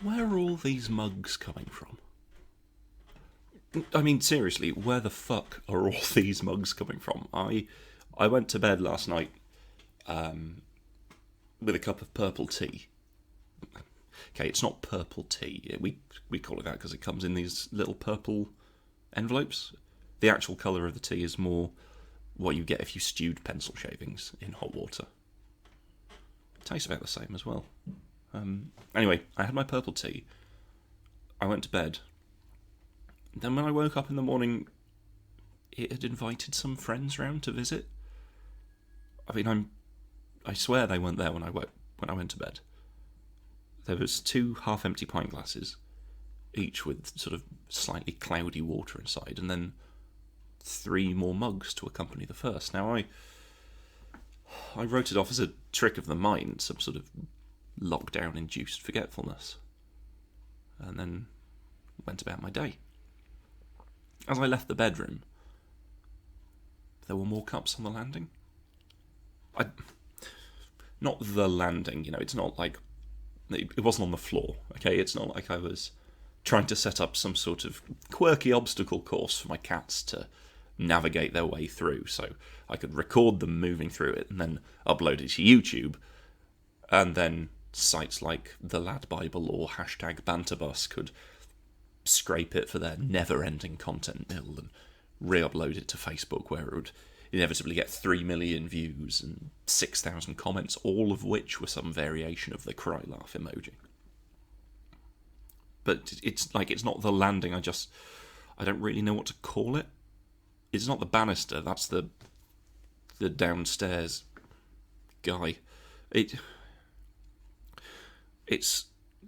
Where are all these mugs coming from? I mean, seriously, where the fuck are all these mugs coming from? I went to bed last night with a cup of purple tea. Okay, it's not purple tea. We call it that because it comes in these little purple envelopes. The actual colour of the tea is more what you get if you stewed pencil shavings in hot water. It tastes about the same as well. Anyway, I had my purple tea. I went to bed. Then when I woke up in the morning, it had invited some friends round to visit. I mean, I swear they weren't there when I went to bed. There was 2 half-empty pint glasses, each with sort of slightly cloudy water inside, and then 3 more mugs to accompany the first. Now, I wrote it off as a trick of the mind, some sort of lockdown-induced forgetfulness, and then went about my day. As I left the bedroom, there were more cups on the landing. Not the landing, it's not like... It wasn't on the floor, okay? It's not like I was trying to set up some sort of quirky obstacle course for my cats to navigate their way through, so I could record them moving through it and then upload it to YouTube, and then sites like The Lad Bible or #BanterBus could scrape it for their never-ending content mill and re-upload it to Facebook, where it would inevitably get 3 million views and 6,000 comments, all of which were some variation of the cry laugh emoji. But it's not the landing. I don't really know what to call it. It's not the banister. That's the downstairs guy. It's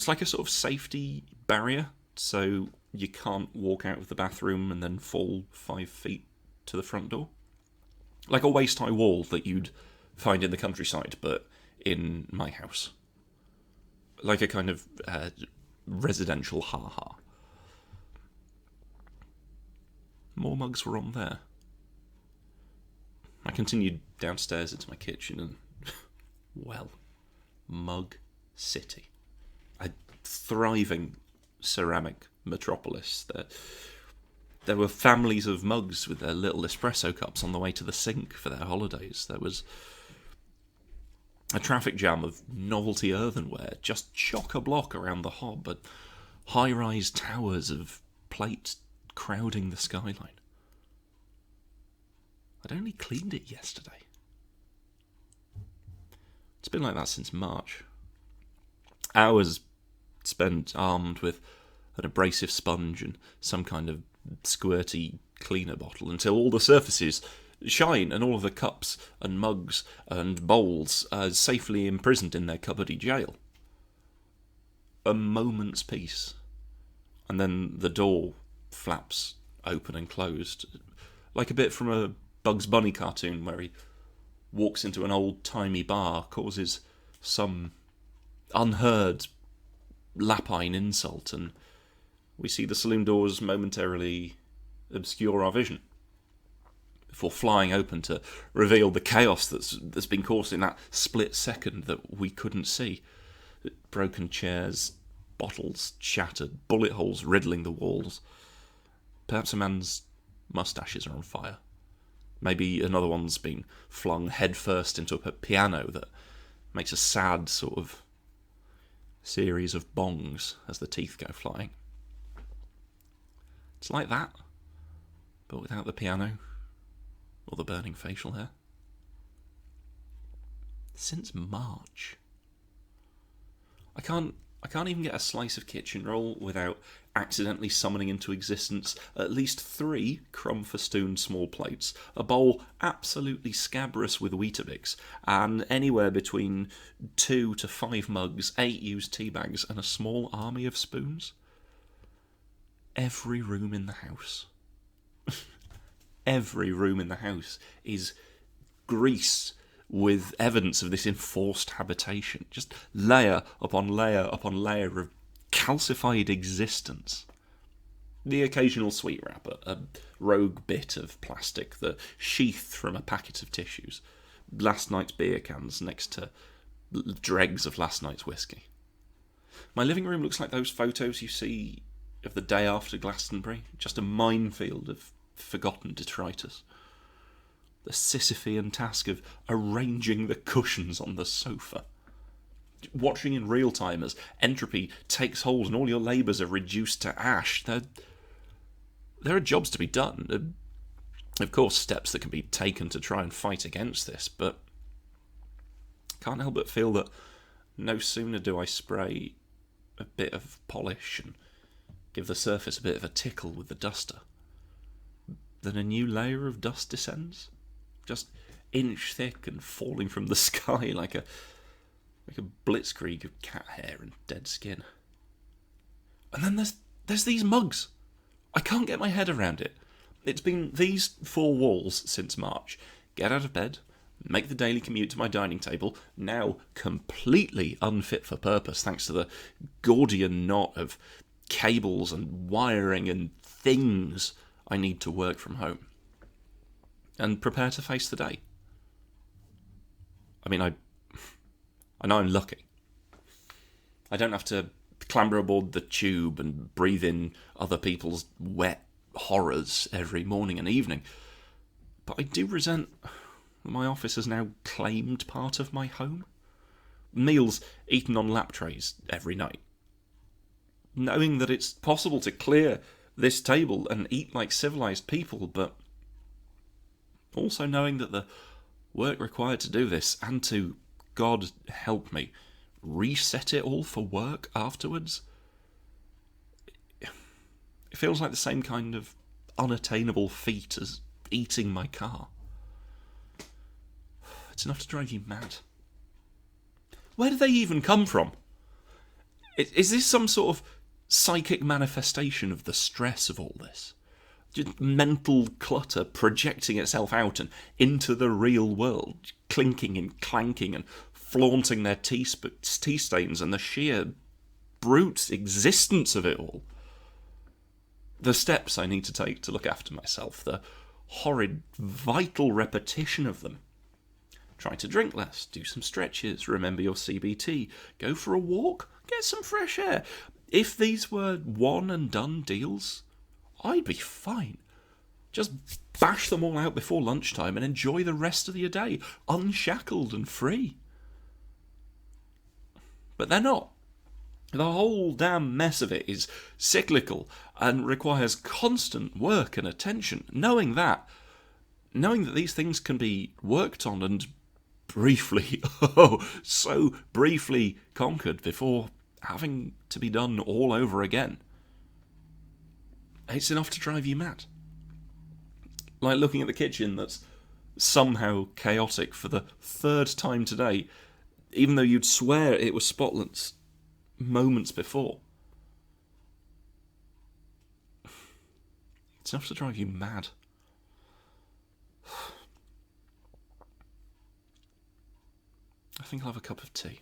like a sort of safety barrier, so you can't walk out of the bathroom and then fall 5 feet to the front door. Like a waist-high wall that you'd find in the countryside, but in my house. Like a kind of residential ha-ha. More mugs were on there. I continued downstairs into my kitchen and... well, Mug City. A thriving ceramic metropolis. There were families of mugs with their little espresso cups on the way to the sink for their holidays. There was a traffic jam of novelty earthenware just chock-a-block around the hob, but high-rise towers of plate crowding the skyline. I'd only cleaned it yesterday. It's been like that since March. Hours spent armed with an abrasive sponge and some kind of squirty cleaner bottle until all the surfaces shine and all of the cups and mugs and bowls are safely imprisoned in their cupboardy jail. A moment's peace, and then the door flaps open and closed, like a bit from a Bugs Bunny cartoon where he walks into an old-timey bar, causes some unheard lapine insult, and we see the saloon doors momentarily obscure our vision before flying open to reveal the chaos that's been caused in that split second that we couldn't see. Broken chairs, bottles shattered, bullet holes riddling the walls. Perhaps a man's moustaches are on fire. Maybe another one's been flung headfirst into a piano that makes a sad sort of series of bongs as the teeth go flying. It's like that, but without the piano or the burning facial hair. Since March. I can't even get a slice of kitchen roll without accidentally summoning into existence at least 3 crumb-festooned small plates, a bowl absolutely scabrous with Weetabix, and anywhere between 2 to 5 mugs, 8 used tea bags, and a small army of spoons. Every room in the house. Every room in the house is grease with evidence of this enforced habitation. Just layer upon layer upon layer of calcified existence. The occasional sweet wrapper, a rogue bit of plastic, the sheath from a packet of tissues, last night's beer cans next to dregs of last night's whiskey. My living room looks like those photos you see of the day after Glastonbury, just a minefield of forgotten detritus. The Sisyphean task of arranging the cushions on the sofa. Watching in real time as entropy takes hold and all your labours are reduced to ash. There are jobs to be done. Of course, steps that can be taken to try and fight against this, but can't help but feel that no sooner do I spray a bit of polish and give the surface a bit of a tickle with the duster than a new layer of dust descends, just inch thick and falling from the sky like a blitzkrieg of cat hair and dead skin. And then there's these mugs. I can't get my head around it. It's been these 4 walls since March. Get out of bed, make the daily commute to my dining table, now completely unfit for purpose thanks to the Gordian knot of cables and wiring and things I need to work from home. And prepare to face the day. I mean, I know I'm lucky. I don't have to clamber aboard the tube and breathe in other people's wet horrors every morning and evening. But I do resent that my office has now claimed part of my home. Meals eaten on lap trays every night. Knowing that it's possible to clear this table and eat like civilised people, but also knowing that the work required to do this, and to, God help me, reset it all for work afterwards, it feels like the same kind of unattainable feat as eating my car. It's enough to drive you mad. Where do they even come from? Is this some sort of psychic manifestation of the stress of all this? Just mental clutter projecting itself out and into the real world, clinking and clanking and flaunting their tea stains and the sheer brute existence of it all. The steps I need to take to look after myself, the horrid, vital repetition of them. Try to drink less, do some stretches, remember your CBT, go for a walk, get some fresh air. If these were one and done deals, I'd be fine. Just bash them all out before lunchtime and enjoy the rest of your day, unshackled and free. But they're not. The whole damn mess of it is cyclical and requires constant work and attention. Knowing that these things can be worked on and briefly, so briefly conquered before having to be done all over again. It's enough to drive you mad. Like looking at the kitchen that's somehow chaotic for the 3rd time today, even though you'd swear it was spotless moments before. It's enough to drive you mad. I think I'll have a cup of tea.